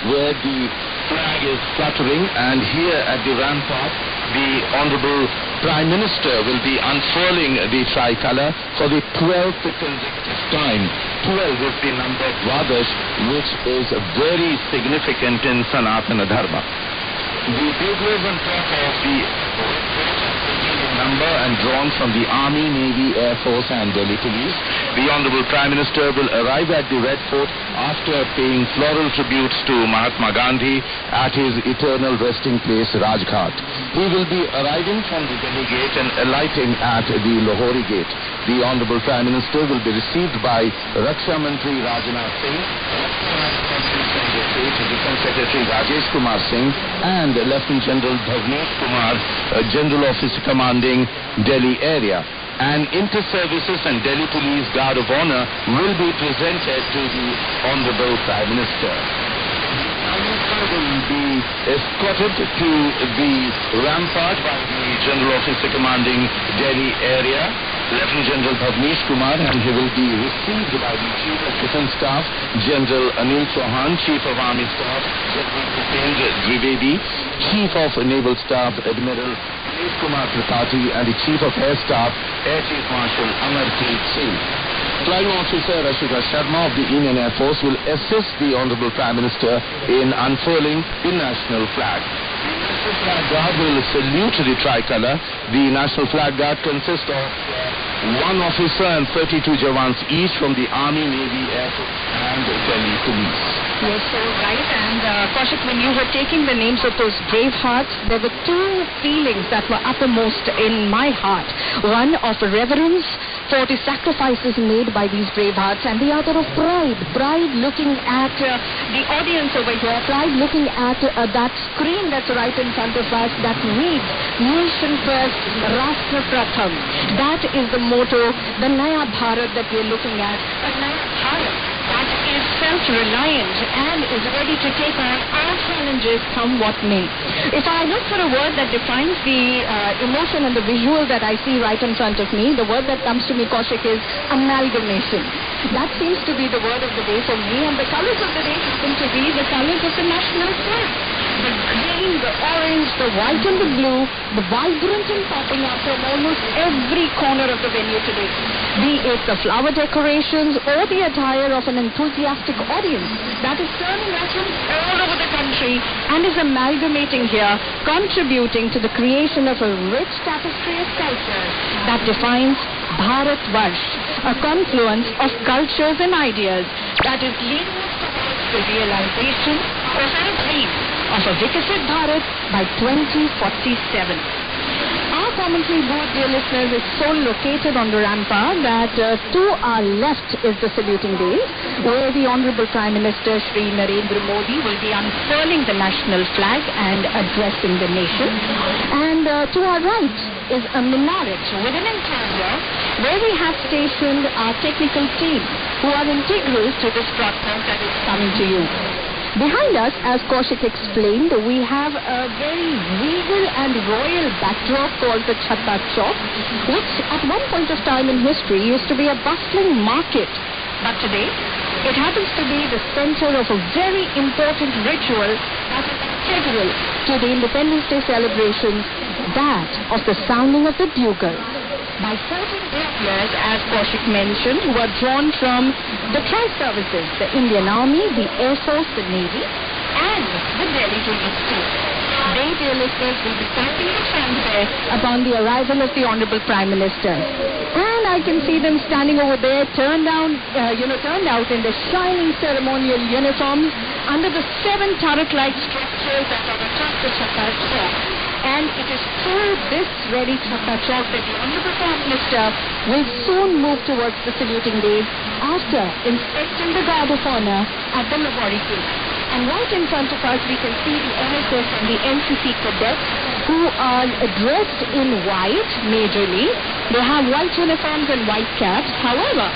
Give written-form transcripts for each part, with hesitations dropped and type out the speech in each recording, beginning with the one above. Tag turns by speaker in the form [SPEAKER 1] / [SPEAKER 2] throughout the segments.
[SPEAKER 1] where the flag is fluttering, and here at the rampart, the Honorable Prime Minister will be unfurling the tricolour for the 12th consecutive time. 12 is the number of Dwadash, which is very significant in Sanatana Dharma. The buglers on top of the number and drawn from the Army, Navy, Air Force and Delhi Police. The Honorable Prime Minister will arrive at the Red Fort after paying floral tributes to Mahatma Gandhi at his eternal resting place, Rajghat. He will be arriving from the Delhi Gate and alighting at the Lahori Gate. The Honorable Prime Minister will be received by Raksha Mantri Rajnath Singh, Defense Secretary Rajesh Kumar Singh and Lieutenant General Bhavnesh Kumar, General Officer commanding Delhi area. And Inter-Services and Delhi Police Guard of Honor will be presented to the Honorable Prime Minister. Will be escorted to the rampart by the General Officer commanding Delhi area, Lieutenant General Bhavnesh Kumar, and he will be received by the Chief of Defence Staff, General Anil Chauhan, Chief of Army Staff, General Bhupendra Dwivedi, Chief of Naval Staff, Admiral Kumar Tripathi, and the Chief of Air Staff, Air Chief Marshal Amarpreet Singh. Flying Officer Rashida Sharma of the Indian Air Force will assist the Honorable Prime Minister in unfurling the national flag. The National Flag Guard will salute the tricolour. The National Flag Guard consists of one officer and 32 Jawans each from the Army, Navy, Air Force and Delhi Police.
[SPEAKER 2] Yes, so right. And Kaushik, when you were taking the names of those brave hearts, there were two feelings that were uppermost in my heart. One of reverence for the sacrifices made by these brave hearts, and the other of pride. Pride looking at the audience over here, pride looking at that screen that's right in front of us that reads Nation First, Rashtra Pratham. That is the motto, the Naya Bharat that we're looking at. A Naya Bharat that is self-reliant and is ready to take on our challenges come what may. If I look for a word that defines the emotion and the visual that I see right in front of me, the word that comes to me, Kaushik, is amalgamation. That seems to be the word of the day for me, and the colors of the day happen to be the colors of the national flag. The green, the orange, the white and the blue, the vibrant and popping up from almost every corner of the venue today. Be it the flower decorations or the attire of an enthusiastic audience that is turning at from all over the country and is amalgamating here, contributing to the creation of a rich tapestry of culture that defines Bharat Varsh, a confluence of cultures and ideas that is leading us towards the realization of our dream of a Vikasit Bharat by 2047. Our commentary booth, dear listeners, is so located on the rampart that to our left is the saluting dais, where the Honorable Prime Minister Shri Narendra Modi will be unfurling the national flag and addressing the nation. And to our right is a minaret with an enclosure where we have stationed our technical team who are integral to this broadcast that is coming to you. Behind us, as Kaushik explained, we have a very regal and royal backdrop called the Chhatta Chowk, which at one point of time in history used to be a bustling market. But today, it happens to be the center of a very important ritual that is integral to the Independence Day celebrations, that of the sounding of the bugle. By 14 buglers, as Kaushik mentioned, who are drawn from the tri-services, the Indian Army, the Air Force, the Navy, and the Delhi Police too. They, dear listeners, will be sounding the fanfare upon the arrival of the Honorable Prime Minister. And I can see them standing over there, turned out in the shining ceremonial uniforms under the 7 turret-like structures that are atop the Chhatta Chowk. And it is through this ready Chhatta Chowk that the Honorable Prime Minister will soon move towards the saluting dais after inspecting the Guard of Honor at the Lahori Gate. And right in front of us we can see the NSS and the NCC cadets who are dressed in white majorly. They have white uniforms and white caps. However,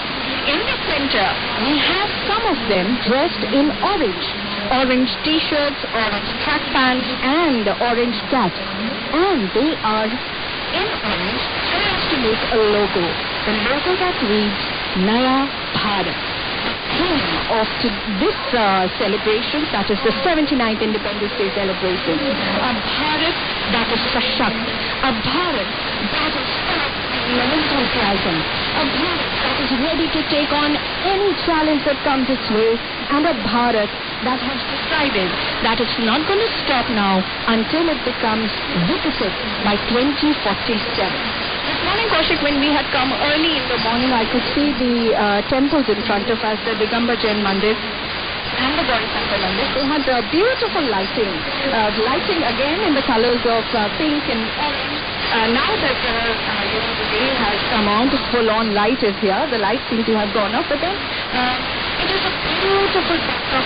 [SPEAKER 2] in the center we have some of them dressed in orange. Orange t-shirts, orange track pants and orange caps. And they are in orange so as to make a logo. The logo that reads Naya Bharat. theme of this celebration, that is the 79th Independence Day celebration. A Bharat that is Sashakt, a Bharat that is full of enthusiasm, a Bharat that is ready to take on any challenge that comes its way, and a Bharat that has decided that it's not going to stop now until it becomes Viksit by 2047. This morning, Kaushik, when we had come early in the morning, I could see the temples in front of us, the Digambar Jain Mandir and the Gauri Shankar Mandir. They had beautiful lighting. Lighting again in the colors of pink and orange. Now that the day has come on, the full-on light is here. The lights seem to have gone up, but then it is a beautiful backdrop,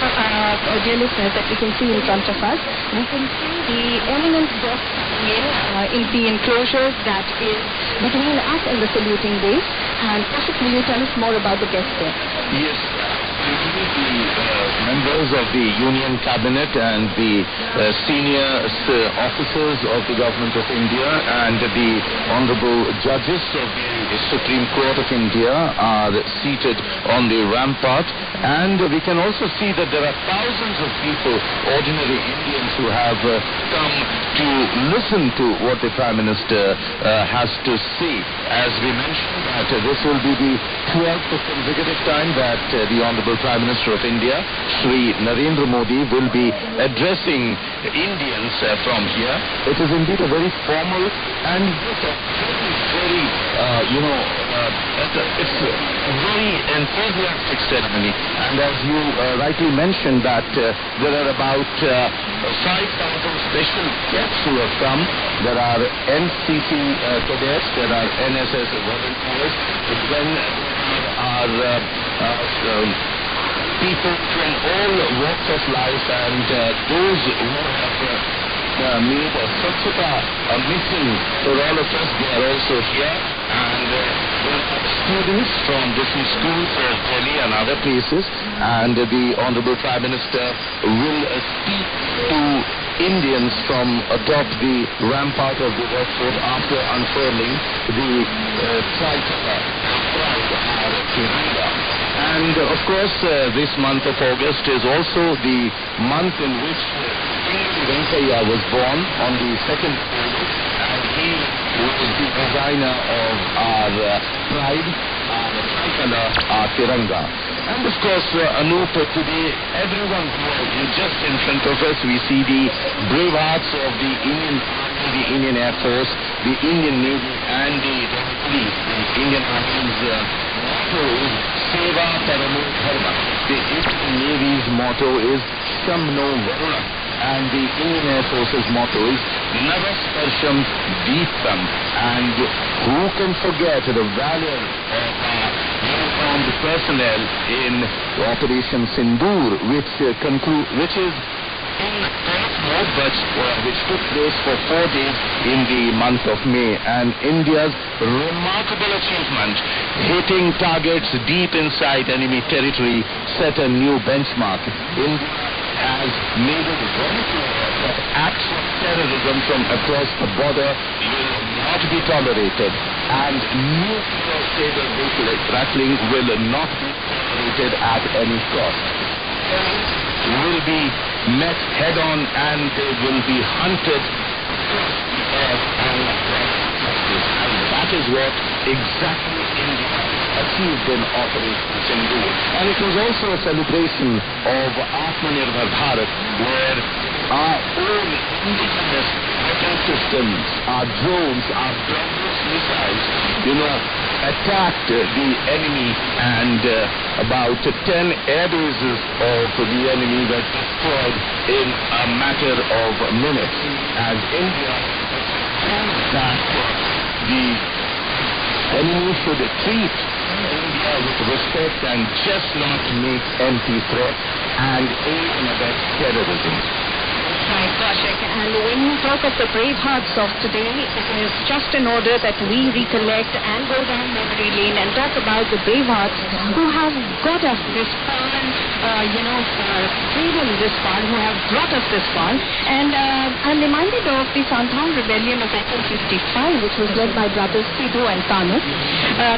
[SPEAKER 2] dear listeners, that we can see in front of us. We can see the eminent guests in the enclosure that is between us and the saluting base. And Kaushik, will you tell us more about the guests there?
[SPEAKER 1] Yes. The members of the Union Cabinet and the senior officers of the Government of India and the honorable judges of the Supreme Court of India are seated on the rampart, and we can also see that there are thousands of people, ordinary Indians, who have come to listen to what the Prime Minister has to say. As we mentioned, that this will be the 12th consecutive time that the Honorable Prime Minister of India, Shri Narendra Modi, will be addressing Indians from here. It is indeed a very formal and very, it's a very enthusiastic ceremony. And as you rightly mentioned, that there are about 5,000 special guests who have come. There are NCC cadets, there are NSS volunteers, then there are people from all walks of life, and those who have made a Swachhata mission for all of us, they are also here. And there are students from different schools of Delhi and other places, and the Honorable Prime Minister will speak to Indians from atop the rampart of the Red Fort after unfurling the Tricolor flag. And of course, this month of August is also the month in which Venkaiah was born, on the 2nd of August, and he was the designer of our pride, our tricolor, our Tiranga. And of course, Anoop, today, everyone here, just in front of us, we see the brave hearts of the Indian Army, the Indian Air Force, the Indian Navy, and the police. The Indian Army's motto is Seva Paramo Dharma. The Indian Navy's motto is Shamno Varuna. And the Indian Air Force's motto is Navasparsham Deepam. And who can forget the valor of our uniformed personnel in Operation Sindoor, which is in mode, but which took place for 4 days in the month of May. And India's remarkable achievement, hitting targets deep inside enemy territory, set a new benchmark. India has made it very clear that acts of terrorism from across the border will not be tolerated, and nuclear saber rattling will not be tolerated at any cost. Will be met head-on, and they will be hunted across the earth and that is what exactly India achieved in Operation Sindoor. And it was also a celebration of Atmanirbhar Bharat, where our own indigenous weapon systems, our drones, our BrahMos missiles, attacked the enemy, and about 10 air bases of the enemy were destroyed in a matter of minutes. And India proved that the enemy should treat India with respect and just not make empty threats and aid and abet terrorism.
[SPEAKER 2] Right, Kaushik. And when you talk of the brave hearts of today, it is just in order that we recollect and go down memory lane and talk about the brave hearts who have got us this far freedom this far, who have brought us this far. And I'm reminded of the Santhal rebellion of 1855, which was led by brothers Sidhu and Kanu.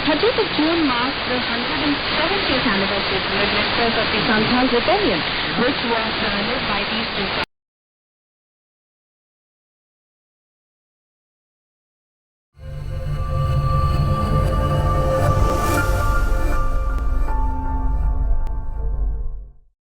[SPEAKER 2] 30th of June marks the 170th anniversary of the remembrance of the Santhal rebellion, which was led